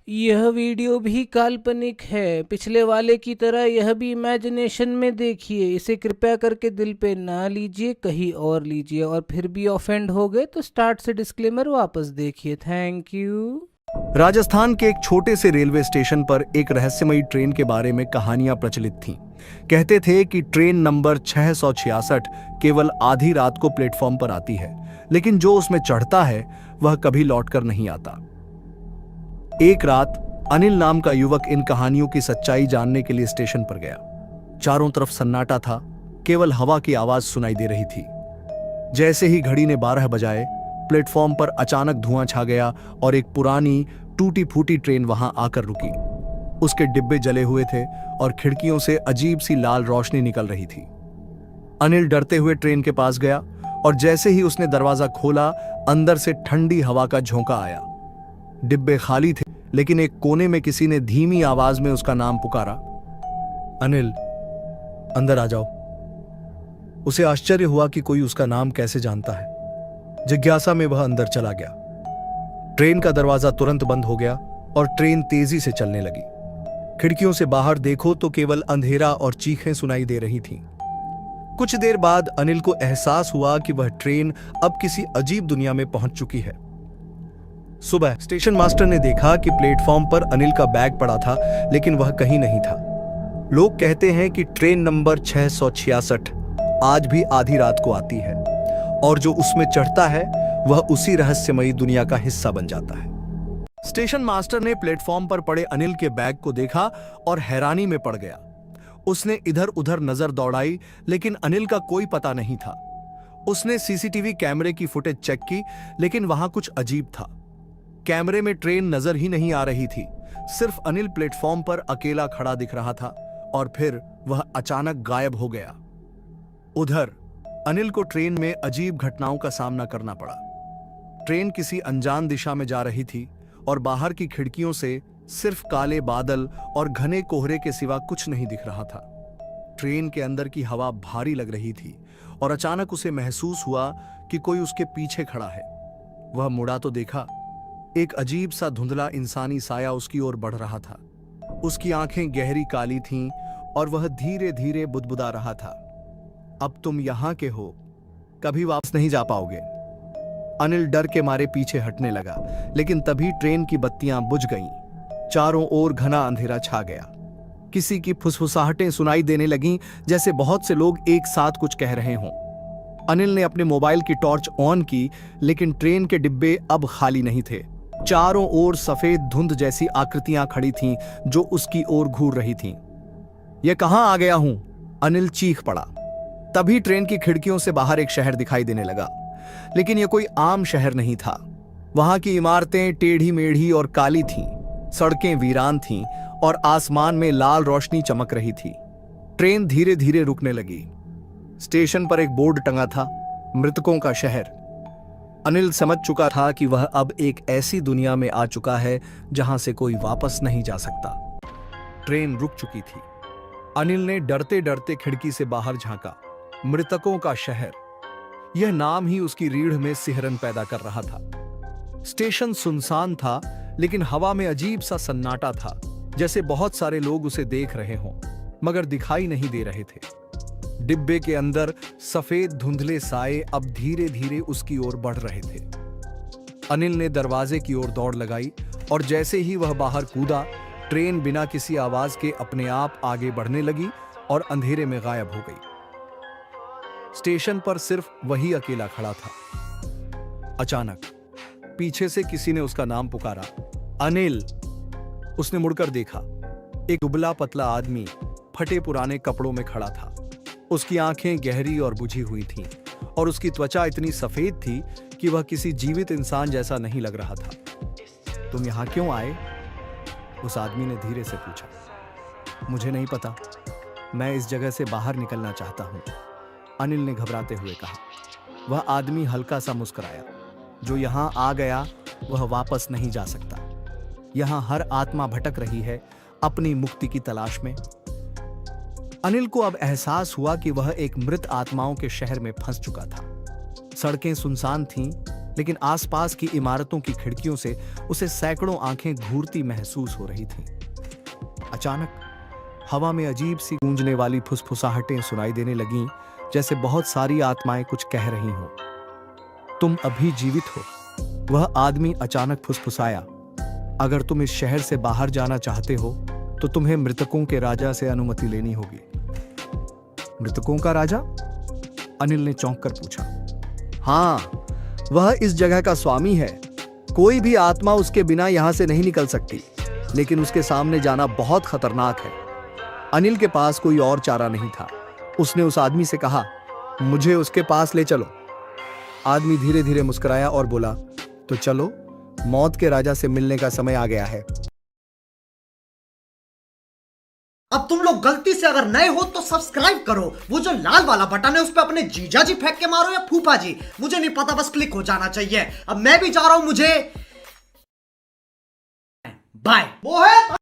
यह वीडियो भी काल्पनिक है। पिछले वाले की तरह यह भी इमेजिनेशन में देखिए। इसे कृपया करके दिल पे ना लीजिए, कहीं और लीजिए। और फिर भी ऑफेंड हो गए तो स्टार्ट से डिस्क्लेमर वापस देखिए। Thank you. राजस्थान के एक छोटे से रेलवे स्टेशन पर एक रहस्यमयी ट्रेन के बारे में कहानियां प्रचलित थीं। कहते थे कि ट्रेन नंबर 666 केवल आधी रात को प्लेटफॉर्म पर आती है, लेकिन जो उसमें चढ़ता है वह कभी लौटकर नहीं आता। एक रात अनिल नाम का युवक इन कहानियों की सच्चाई जानने के लिए स्टेशन पर गया। चारों तरफ सन्नाटा था, केवल हवा की आवाज सुनाई दे रही थी। जैसे ही घड़ी ने 12 बजाए, प्लेटफॉर्म पर अचानक धुआं छा गया और एक पुरानी टूटी फूटी ट्रेन वहां आकर रुकी। उसके डिब्बे जले हुए थे और खिड़कियों से अजीब सी लाल रोशनी निकल रही थी। अनिल डरते हुए ट्रेन के पास गया और जैसे ही उसने दरवाजा खोला, अंदर से ठंडी हवा का झोंका आया। डिब्बे खाली थे, लेकिन एक कोने में किसी ने धीमी आवाज में उसका नाम पुकारा। अनिल, अंदर आ जाओ। उसे आश्चर्य हुआ कि कोई उसका नाम कैसे जानता है। जिज्ञासा में वह अंदर चला गया। ट्रेन का दरवाजा तुरंत बंद हो गया और ट्रेन तेजी से चलने लगी। खिड़कियों से बाहर देखो तो केवल अंधेरा और चीखें सुनाई दे रही थीं। कुछ देर बाद अनिल को एहसास हुआ कि वह ट्रेन अब किसी अजीब दुनिया में पहुंच चुकी है। सुबह स्टेशन मास्टर ने देखा कि प्लेटफॉर्म पर अनिल का बैग पड़ा था, लेकिन वह कहीं नहीं था। लोग कहते हैं कि ट्रेन नंबर 666 आज भी आधी रात को आती है और जो उसमें चढ़ता है वह उसी रहस्यमयी दुनिया का हिस्सा बन जाता है। स्टेशन मास्टर ने प्लेटफॉर्म पर पड़े अनिल के बैग को देखा और हैरानी में पड़ गया। उसने इधर उधर नजर दौड़ाई, लेकिन अनिल का कोई पता नहीं था। उसने सीसीटीवी कैमरे की फुटेज चेक की, लेकिन वहां कुछ अजीब था। कैमरे में ट्रेन नजर ही नहीं आ रही थी, सिर्फ अनिल प्लेटफॉर्म पर अकेला खड़ा दिख रहा था और फिर वह अचानक गायब हो गया। उधर अनिल को ट्रेन में अजीब घटनाओं का सामना करना पड़ा। ट्रेन किसी अनजान दिशा में जा रही थी और बाहर की खिड़कियों से सिर्फ काले बादल और घने कोहरे के सिवा कुछ नहीं दिख रहा था। ट्रेन के अंदर की हवा भारी लग रही थी और अचानक उसे महसूस हुआ कि कोई उसके पीछे खड़ा है। वह मुड़ा तो देखा, एक अजीब सा धुंधला इंसानी साया उसकी ओर बढ़ रहा था। उसकी आंखें गहरी काली थीं और वह धीरे धीरे बुदबुदा रहा था, अब तुम यहां के हो, कभी वापस नहीं जा पाओगे। अनिल डर के मारे पीछे हटने लगा, लेकिन तभी ट्रेन की बत्तियां बुझ गईं। चारों ओर घना अंधेरा छा गया। किसी की फुसफुसाहटें सुनाई देने लगीं, जैसे बहुत से लोग एक साथ कुछ कह रहे हों। अनिल ने अपने मोबाइल की टॉर्च ऑन की, लेकिन ट्रेन के डिब्बे अब खाली नहीं थे। चारों ओर सफेद धुंध जैसी आकृतियां खड़ी थीं जो उसकी ओर घूर रही थीं। यह कहां आ गया हूं? अनिल चीख पड़ा। तभी ट्रेन की खिड़कियों से बाहर एक शहर दिखाई देने लगा, लेकिन यह कोई आम शहर नहीं था। वहां की इमारतें टेढ़ी मेढ़ी और काली थीं, सड़कें वीरान थीं और आसमान में लाल रोशनी चमक रही थी। ट्रेन धीरे धीरे रुकने लगी। स्टेशन पर एक बोर्ड टंगा था, मृतकों का शहर। अनिल समझ चुका था कि वह अब एक ऐसी दुनिया में आ चुका है जहां से कोई वापस नहीं जा सकता। ट्रेन रुक चुकी थी। अनिल ने डरते डरते खिड़की से बाहर झांका। मृतकों का शहर, यह नाम ही उसकी रीढ़ में सिहरन पैदा कर रहा था। स्टेशन सुनसान था, लेकिन हवा में अजीब सा सन्नाटा था, जैसे बहुत सारे लोग उसे देख रहे हों, मगर दिखाई नहीं दे रहे थे। डिब्बे के अंदर सफेद धुंधले साए अब धीरे धीरे उसकी ओर बढ़ रहे थे। अनिल ने दरवाजे की ओर दौड़ लगाई और जैसे ही वह बाहर कूदा, ट्रेन बिना किसी आवाज के अपने आप आगे बढ़ने लगी और अंधेरे में गायब हो गई। स्टेशन पर सिर्फ वही अकेला खड़ा था। अचानक पीछे से किसी ने उसका नाम पुकारा, अनिल। उसने मुड़कर देखा। एक दुबला पतला आदमी फटे पुराने कपड़ों में खड़ा था। उसकी आंखें गहरी और बुझी हुई थीं और उसकी त्वचा इतनी सफेद थी कि वह किसी जीवित इंसान जैसा नहीं लग रहा था। तुम यहां क्यों आए? उस आदमी ने धीरे से पूछा। मुझे नहीं पता, मैं इस जगह से बाहर निकलना चाहता हूं, अनिल ने घबराते हुए कहा। वह आदमी हल्का सा मुस्कुराया। जो यहां आ गया वह वापस नहीं जा सकता। यहां हर आत्मा भटक रही है अपनी मुक्ति की तलाश में। अनिल को अब एहसास हुआ कि वह एक मृत आत्माओं के शहर में फंस चुका था। सड़कें सुनसान थीं, लेकिन आसपास की इमारतों की खिड़कियों से उसे सैकड़ों आंखें घूरती महसूस हो रही थीं। अचानक हवा में अजीब सी गूंजने वाली फुसफुसाहटें सुनाई देने लगीं, जैसे बहुत सारी आत्माएं कुछ कह रही हों। तुम अभी जीवित हो, वह आदमी अचानक फुसफुसाया। अगर तुम इस शहर से बाहर जाना चाहते हो तो तुम्हें मृतकों के राजा से अनुमति लेनी होगी। मृतकों का राजा? अनिल ने चौंक कर पूछा। हाँ, वह इस जगह का स्वामी है। कोई भी आत्मा उसके बिना यहां से नहीं निकल सकती, लेकिन उसके सामने जाना बहुत खतरनाक है। अनिल के पास कोई और चारा नहीं था। उसने उस आदमी से कहा, मुझे उसके पास ले चलो। आदमी धीरे धीरे मुस्कुराया और बोला, तो चलो, मौत के राजा से मिलने का समय आ गया है। अब तुम लोग गलती से अगर नए हो तो सब्सक्राइब करो, वो जो लाल वाला बटन है उस पर अपने जीजा जी फेंक के मारो या फूफा जी, मुझे नहीं पता, बस क्लिक हो जाना चाहिए। अब मैं भी जा रहा हूं, मुझे बाय।